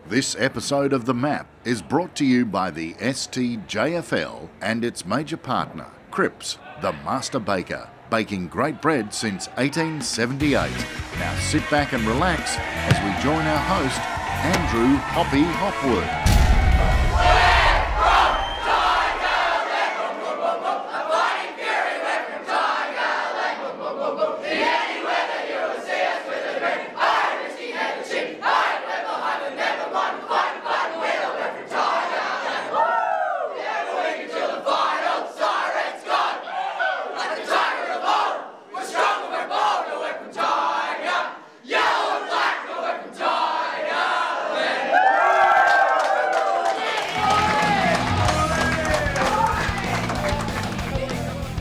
This episode of The Map is brought to you by the STJFL and its major partner, Cripps, the master baker, baking great bread since 1878. Now sit back and relax as we join our host, Andrew Hoppy Hopwood.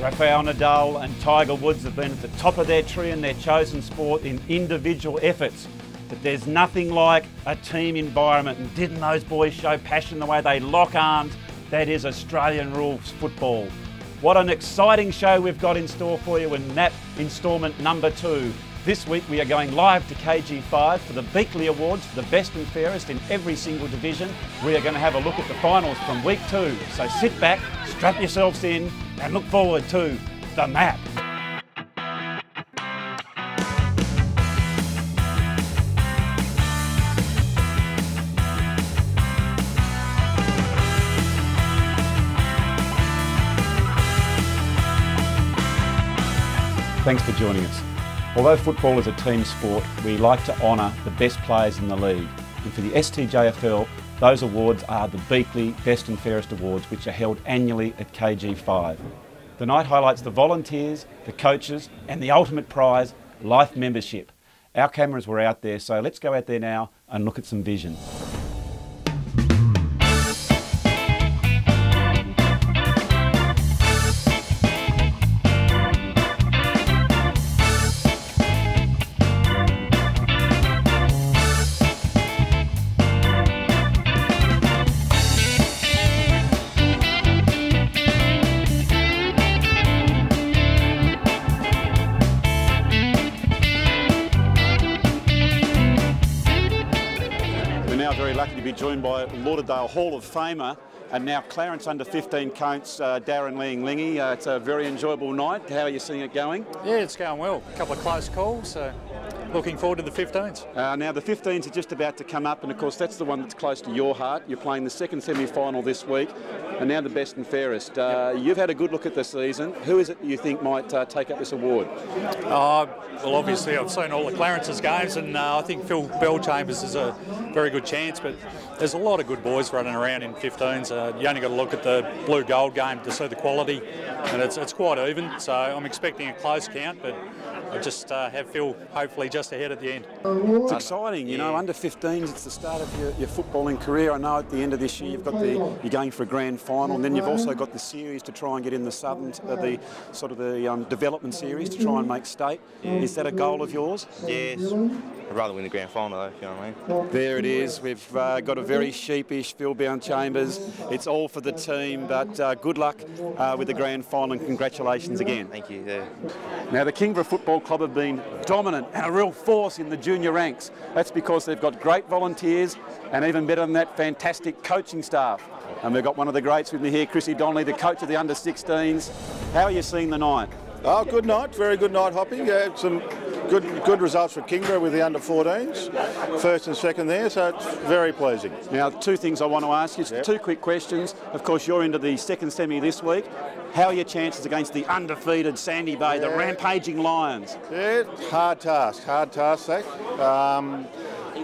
Rafael Nadal and Tiger Woods have been at the top of their tree in their chosen sport in individual efforts. But there's nothing like a team environment, and didn't those boys show passion the way they lock arms? That is Australian rules football. What an exciting show we've got in store for you in NAP instalment number 2. This week we are going live to KG5 for the Beakley Awards for the best and fairest in every single division. We are going to have a look at the finals from week 2. So sit back, strap yourselves in and look forward to The Map. Thanks for joining us. Although football is a team sport, we like to honour the best players in the league. And for the STJFL, those awards are the Beakley Best and Fairest Awards, which are held annually at KG5. The night highlights the volunteers, the coaches, and the ultimate prize, life membership. Our cameras were out there, so let's go out there now and look at some vision. Lucky to be joined by Lauderdale Hall of Famer and now Clarence under 15 coach Darren Leing. It's a very enjoyable night. How are you seeing it going? Yeah, it's going well. A couple of close calls, so looking forward to the 15s. Now the 15s are just about to come up, and of course that's the one that's close to your heart. You're playing the second semi-final this week, and now the best and fairest. You've had a good look at the season. Who is it you think might take up this award? Well, obviously I've seen all the Clarence's games, and I think Phil Bellchambers is a very good chance, but there's a lot of good boys running around in 15s. You only got to look at the blue-gold game to see the quality, and it's quite even, so I'm expecting a close count, but I just have Phil hopefully just ahead at the end. It's exciting, you know, under 15s, it's the start of your footballing career. I know at the end of this year you're going for a grand final, and then you've also got the series to try and get in the southern, the development series to try and make state. Is that a goal of yours? Yes. I'd rather win the grand final though, if you know what I mean. There it is. We've got a very sheepish Phil Bellchambers. It's all for the team, but good luck with the grand final and congratulations again. Thank you. Yeah. Now the Kingborough Football Club have been dominant and a real force in the junior ranks. That's because they've got great volunteers and even better than that, fantastic coaching staff. And we've got one of the greats with me here, Chrissy Donley, the coach of the under-16s. How are you seeing the night? Oh, good night. Very good night, Hoppy. Yeah, some good results for Kingborough with the under-14s. First and second there, so it's very pleasing. Now, two things I want to ask you. Two quick questions. Of course, you're into the second semi this week. How are your chances against the undefeated Sandy Bay, the rampaging Lions? Yeah, hard task, Zach.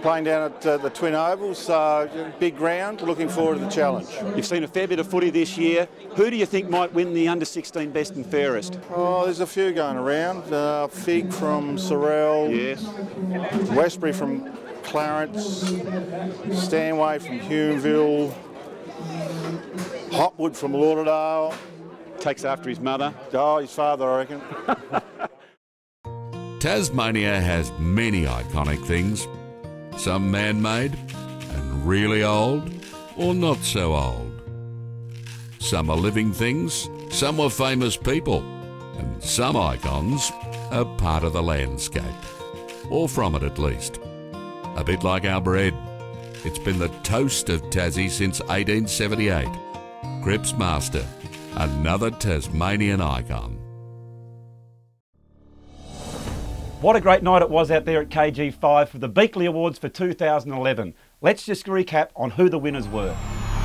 Playing down at the Twin Ovals, so big ground, looking forward to the challenge. You've seen a fair bit of footy this year. Who do you think might win the under-16 best and fairest? Oh, there's a few going around. Fig from Sorrel, yes. Westbury from Clarence, Stanway from Humeville, Hopwood from Lauderdale. Takes after his mother. Oh, his father, I reckon. Tasmania has many iconic things. Some man-made and really old, or not so old. Some are living things, some are famous people, and some icons are part of the landscape, or from it at least. A bit like our bread. It's been the toast of Tassie since 1878. Cripps Master, another Tasmanian icon. What a great night it was out there at KG5 for the Beakley Awards for 2011. Let's just recap on who the winners were.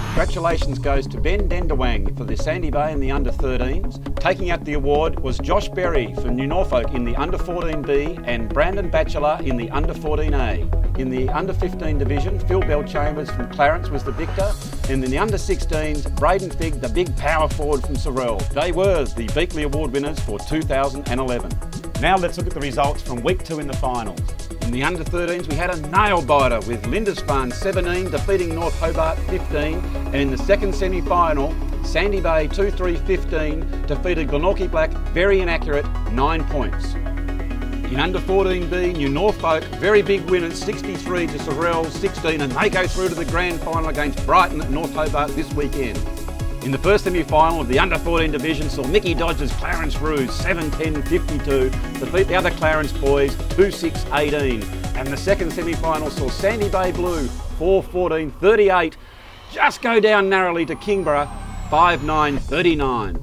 Congratulations goes to Ben Dendawang for the Sandy Bay in the under-13s. Taking out the award was Josh Berry for New Norfolk in the under-14B and Brandon Batchelor in the under-14A. In the under-15 division, Phil Bell-Chambers from Clarence was the victor, and in the under-16s, Braden Figg, the big power forward from Sorrel. They were the Beakley Award winners for 2011. Now let's look at the results from week 2 in the finals. In the under-13s, we had a nail-biter with Lindisfarne 17 defeating North Hobart 15, and in the second semi-final, Sandy Bay 2-3-15 defeated Glenorchy Black, very inaccurate, 9 points. In under-14B, New Norfolk, very big winners, 63 to Sorrel 16, and they go through to the grand final against Brighton at North Hobart this weekend. In the first semi-final of the under-14 division saw Mickey Dodge's Clarence Rouge 7-10-52 defeat the other Clarence boys 2-6-18. And the second semi-final saw Sandy Bay Blue 4-14-38 just go down narrowly to Kingborough 5-9-39.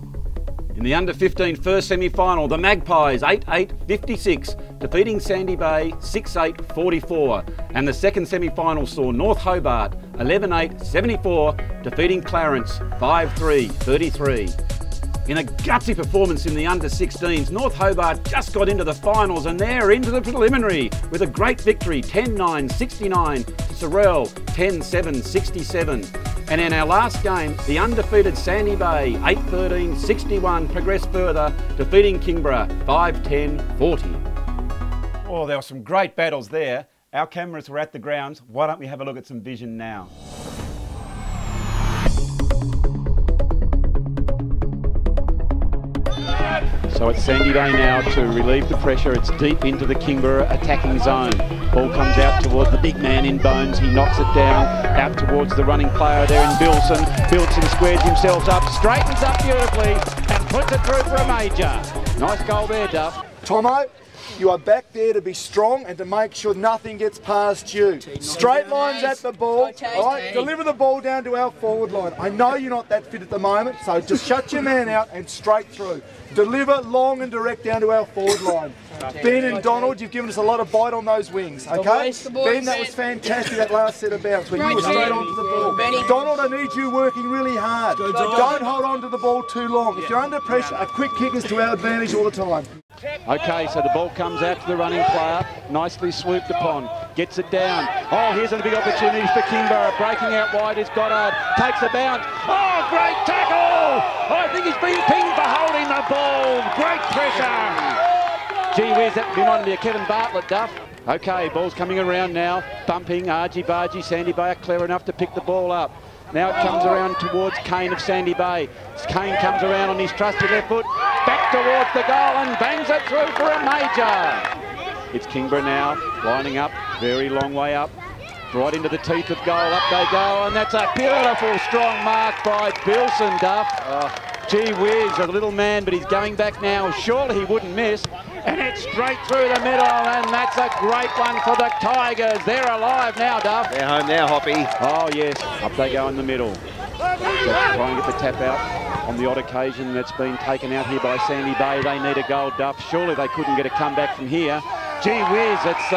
In the under-15 first semi-final, the Magpies 8-8-56, defeating Sandy Bay 6-8-44. And the second semi-final saw North Hobart 11-8-74, defeating Clarence 5-3-33. In a gutsy performance in the under-16s, North Hobart just got into the finals and they're into the preliminary with a great victory 10-9-69 to Sorrel 10-7-67. And in our last game, the undefeated Sandy Bay 8-13-61 progressed further, defeating Kingborough 5-10-40. Oh, there were some great battles there. Our cameras were at the grounds. Why don't we have a look at some vision now? So it's Sandy Bay now to relieve the pressure. It's deep into the Kingborough attacking zone. Ball comes out towards the big man in Bones. He knocks it down, out towards the running player there in Bilson. Bilson squares himself up, straightens up beautifully and puts it through for a major. Nice goal there, Duff. Tomo, you are back there to be strong and to make sure nothing gets past you. Straight lines at the ball. All right, deliver the ball down to our forward line. I know you're not that fit at the moment, so just shut your man out and straight through. Deliver long and direct down to our forward line. Ben and Donald, you've given us a lot of bite on those wings, okay? Ben, that was fantastic, that last set of bounce where you were straight onto the ball. Donald, I need you working really hard. Don't hold on to the ball too long. If you're under pressure, a quick kick is to our advantage all the time. Okay, so the ball comes out to the running player, nicely swooped upon, gets it down. Oh, here's a big opportunity for Kingborough. Breaking out wide is Goddard, takes a bounce. Oh, great tackle! I think he's been pinged for holding the ball. Great pressure. Gee whiz, that reminded me of Kevin Bartlett, Duff. Okay, ball's coming around now, bumping, argy-bargy, Sandy Bay are clever enough to pick the ball up. Now it comes around towards Kane of Sandy Bay. Kane comes around on his trusty left foot, back towards the goal and bangs it through for a major. It's Kingborough now, lining up, very long way up, right into the teeth of goal, up they go, and that's a beautiful strong mark by Bilson, Duff. Oh, gee whiz, a little man, but he's going back now, surely he wouldn't miss. And it's straight through the middle, and that's a great one for the Tigers. They're alive now, Duff. They're home now, Hoppy. Oh, yes. Up they go in the middle. Try and get the tap out on the odd occasion that's been taken out here by Sandy Bay. They need a goal, Duff. Surely they couldn't get a comeback from here. Gee whiz, it's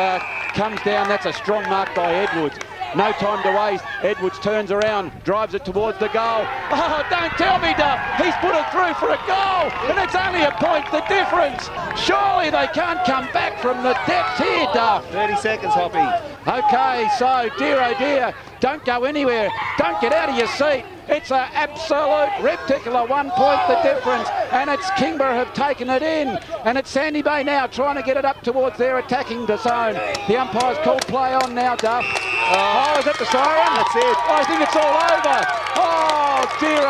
comes down. That's a strong mark by Edwards. No time to waste. Edwards turns around, drives it towards the goal. Oh, don't tell me, Duff. He's put it through for a goal, and it's only a point the difference. Surely they can't come back from the depths here, Duff. 30 seconds, Hoppy. Okay, so, dear oh dear, don't go anywhere. Don't get out of your seat. It's an absolute reticular 1 point the difference, and it's Kingborough have taken it in, and it's Sandy Bay now trying to get it up towards their attacking zone. The umpire's called play on now, Duff. Oh, is that the siren? That's it. I think it's all over. Oh dear,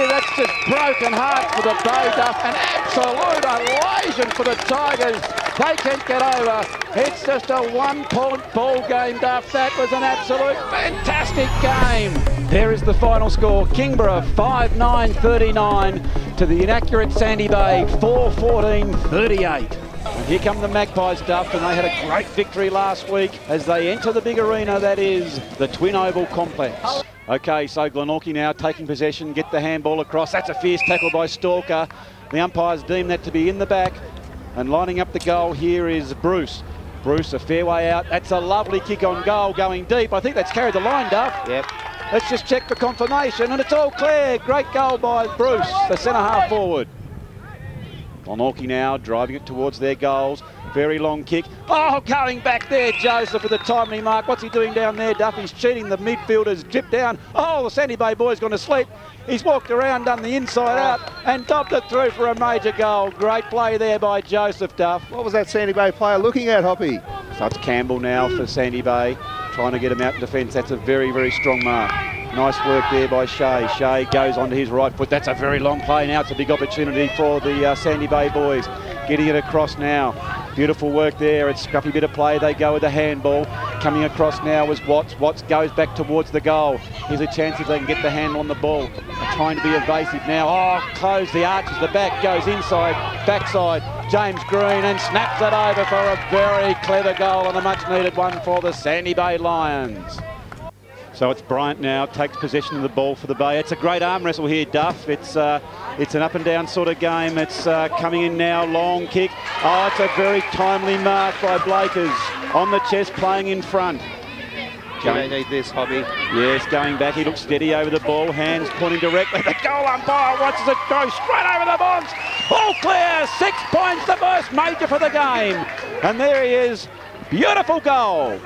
that's just broken heart for the Bay, Duff. An absolute elation for the Tigers. They can't get over. It's just a 1 point ball game, Duff. That was an absolute fantastic game. There is the final score. Kingborough 5-9-39 to the inaccurate Sandy Bay 4-14-38. And Here come the Magpies, Duff, and they had a great victory last week as they enter the big arena that is the Twin Oval Complex. Okay, so Glenorchy now taking possession, get the handball across. That's a fierce tackle by Stalker. The umpires deem that to be in the back. And lining up the goal here is Bruce. Bruce, a fair way out. That's a lovely kick on goal, going deep. I think that's carried the line, Duff. Yep. Let's just check for confirmation, and it's all clear. Great goal by Bruce, the centre half forward. Glenorchy now driving it towards their goals. Very long kick. Oh, going back there, Joseph with a timely mark. What's he doing down there, Duff? He's cheating the midfielders. Dip down. Oh, the Sandy Bay boy's gone to sleep. He's walked around, done the inside out, and topped it through for a major goal. Great play there by Joseph, Duff. What was that Sandy Bay player looking at, Hoppy? So it's Campbell now for Sandy Bay, trying to get him out in defence. That's a very, very strong mark. Nice work there by Shea. Shea goes onto his right foot. That's a very long play now. It's a big opportunity for the Sandy Bay boys. Getting it across now. Beautiful work there. It's a scrappy bit of play. They go with the handball. Coming across now was Watts. Watts goes back towards the goal. Here's a chance if they can get the handle on the ball. They're trying to be evasive now. Oh, close the arches. The back goes inside, backside. James Green and snaps it over for a very clever goal and a much needed one for the Sandy Bay Lions. So it's Bryant now, takes possession of the ball for the Bay. It's a great arm wrestle here, Duff. It's an up and down sort of game. It's coming in now, long kick. Oh, it's a very timely mark by Blakers on the chest, playing in front. They need this, Hobby. Yes, going back. He looks steady over the ball, hands pointing directly. The goal umpire watches it go straight over the bombs. All clear, 6 points, the first major for the game. And there he is, beautiful goal.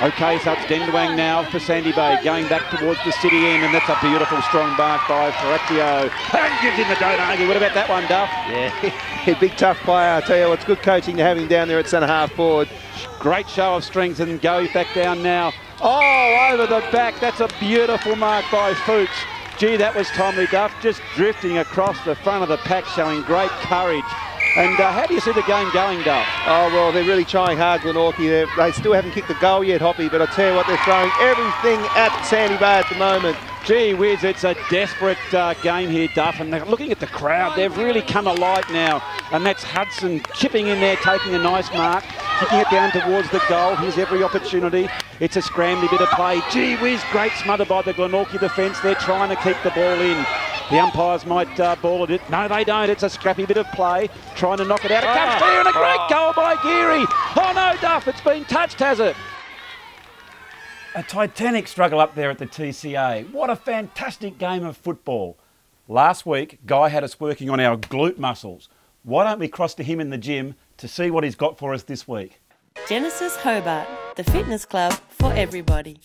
Okay, so it's Dendwang now for Sandy Bay, going back towards the city end, and that's a beautiful strong mark by Ferracchio. And gives him the don't argue. What about that one, Duff? Yeah, big tough player. I tell you, it's good coaching to have him down there at centre half forward. Great show of strength, and goes back down now. Oh, over the back. That's a beautiful mark by Fuchs. Gee, that was timely, Duff. Just drifting across the front of the pack, showing great courage. And how do you see the game going, Duff? Oh, well, they're really trying hard, Glenorchy. They still haven't kicked the goal yet, Hoppy, but I tell you what, they're throwing everything at Sandy Bay at the moment. Gee whiz, it's a desperate game here, Duff, and looking at the crowd, they've really come alive now. And that's Hudson chipping in there, taking a nice mark, kicking it down towards the goal. Here's every opportunity. It's a scrambly bit of play. Gee whiz, great smother by the Glenorchy defence. They're trying to keep the ball in. The umpires might ball at it. No, they don't. It's a scrappy bit of play, trying to knock it out. It comes clear, and a great goal by Geary. Oh no, Duff, it's been touched, has it? A titanic struggle up there at the TCA. What a fantastic game of football. Last week, Guy had us working on our glute muscles. Why don't we cross to him in the gym to see what he's got for us this week? Genesis Hobart, the fitness club for everybody.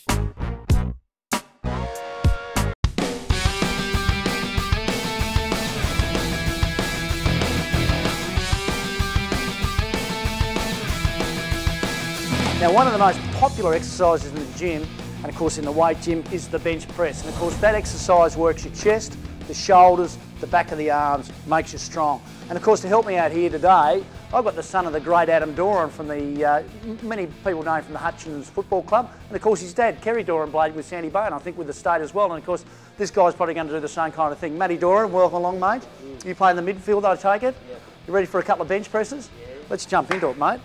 Now, one of the most popular exercises in the gym, and of course in the weight gym, is the bench press. And of course that exercise works your chest, the shoulders, the back of the arms, makes you strong. And of course, to help me out here today, I've got the son of the great Adam Doran from the, many people know him from the Hutchins Football Club. And of course his dad, Kerry Doran, played with Sandy Bay, and I think with the state as well. And of course, this guy's probably going to do the same kind of thing. Matty Doran, welcome along, mate. You play in the midfield, I take it? Yeah. You ready for a couple of bench presses? Yeah. Let's jump into it, mate.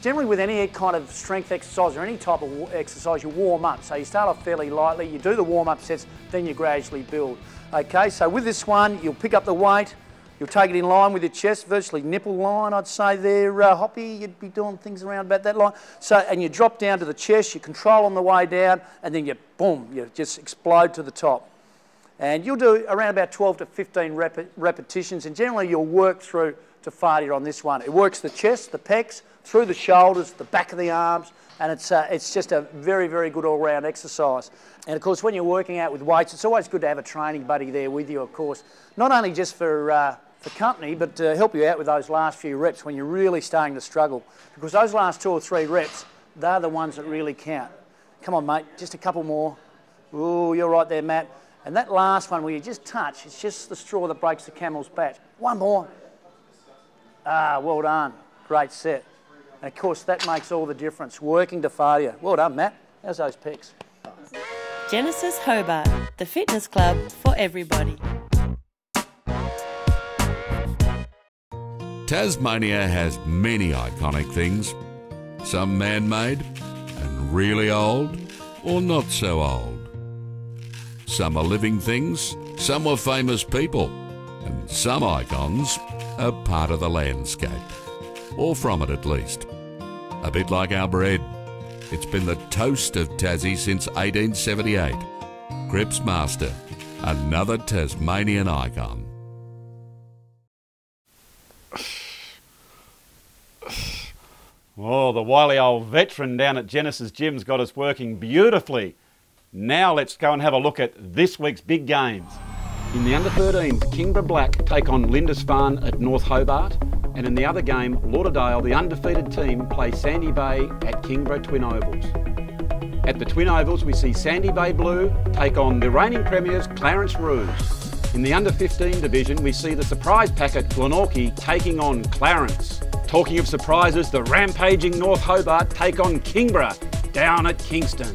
Generally with any kind of strength exercise or any type of exercise, you warm up. So you start off fairly lightly, you do the warm-up sets, then you gradually build. Okay, so with this one, you'll pick up the weight, you'll take it in line with your chest, virtually nipple line, I'd say there, Hoppy, you'd be doing things around about that line. So, and you drop down to the chest, you control on the way down, and then you, boom, you just explode to the top. And you'll do around about 12 to 15 repetitions, and generally you'll work through to failure on this one. It works the chest, the pecs, through the shoulders, the back of the arms, and it's just a very, very good all-round exercise. And of course, when you're working out with weights, it's always good to have a training buddy there with you, of course, not only just for company, but to help you out with those last few reps when you're really starting to struggle. Because those last 2 or 3 reps, they're the ones that really count. Come on, mate, just a couple more. Ooh, you're right there, Matt. And that last one where you just touch, it's just the straw that breaks the camel's back. One more. Ah, well done. Great set. And of course, that makes all the difference, working to failure. Well done, Matt. How's those pecs? Genesis Hobart, the fitness club for everybody. Tasmania has many iconic things, some man-made and really old or not so old. Some are living things, some are famous people, and some icons are part of the landscape, or from it at least. A bit like our bread. It's been the toast of Tassie since 1878. Cripps Master, another Tasmanian icon. Oh, the wily old veteran down at Genesis Gym's got us working beautifully. Now let's go and have a look at this week's big games. In the under-13s, Kingborough Black take on Lindisfarne at North Hobart, and in the other game, Lauderdale, the undefeated team, play Sandy Bay at Kingborough Twin Ovals. At the Twin Ovals, we see Sandy Bay Blue take on the reigning premiers Clarence Rouge. In the under-15 division, we see the surprise pack at Glenorchy taking on Clarence. Talking of surprises, the rampaging North Hobart take on Kingborough down at Kingston.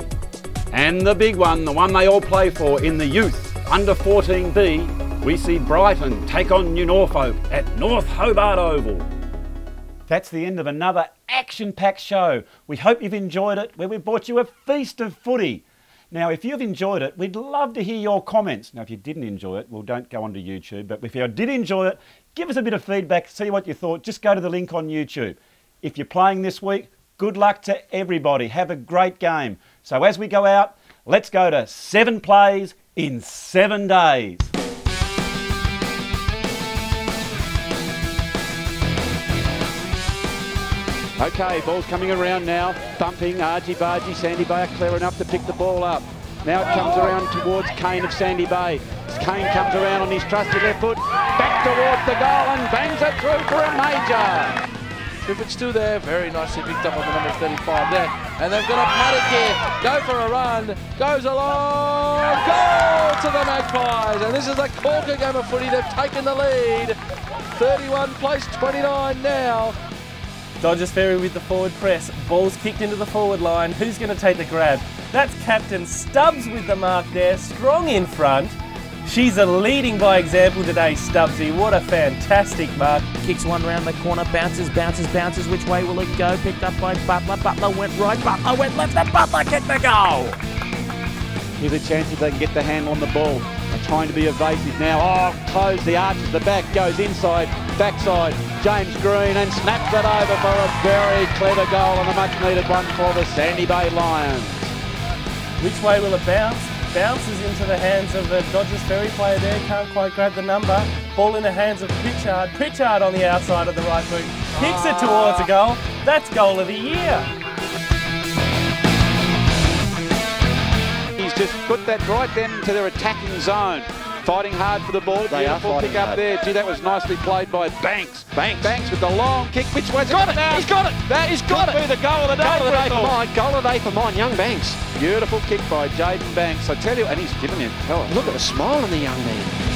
And the big one, the one they all play for in the youth, under 14B, we see Brighton take on New Norfolk at North Hobart Oval. That's the end of another action-packed show. We hope you've enjoyed it, where we brought you a feast of footy. Now, if you've enjoyed it, we'd love to hear your comments. Now, if you didn't enjoy it, well, don't go onto YouTube, but if you did enjoy it, give us a bit of feedback, see what you thought. Just go to the link on YouTube. If you're playing this week, good luck to everybody. Have a great game. So as we go out, let's go to 7 plays in 7 days. Okay, ball's coming around now, thumping, argy-bargy, Sandy Bay are clever enough to pick the ball up. Now it comes around towards Kane of Sandy Bay. Kane comes around on his trusty left foot, back towards the goal and bangs it through for a major. Triffitt's still there, very nicely picked up on the number 35 there. And they've got a paddock here, go for a run, goes along, goal to the Magpies. And this is a corker game of footy, they've taken the lead. 31 plays 29 now. Dodgers Ferry with the forward press. Ball's kicked into the forward line. Who's going to take the grab? That's Captain Stubbs with the mark there, strong in front. She's a leading by example today, Stubbsy. What a fantastic mark. Kicks one round the corner, bounces. Which way will it go? Picked up by Butler. Butler went right, Butler went left, and Butler kicked the goal. Here's a chance if they can get the handle on the ball. They're trying to be evasive now. Oh, close the arch at the back, goes inside, backside. James Green and snaps it over for a very clever goal and a much needed one for the Sandy Bay Lions. Which way will it bounce? Bounces into the hands of the Dodgers Ferry player there, can't quite grab the number. Ball in the hands of Pritchard. Pritchard on the outside of the right boot. Kicks it towards a goal. That's goal of the year. He's just put that right then into their attacking zone. Fighting hard for the ball. Beautiful pick up there. Gee, that was nicely played by Banks. Banks with the long kick. Which way's it? Got it! He's got it! He's got it! The goal of the day. Goal of the day for mine, young Banks. Beautiful kick by Jaden Banks. I tell you, and he's given him. Look at the smile on the young man.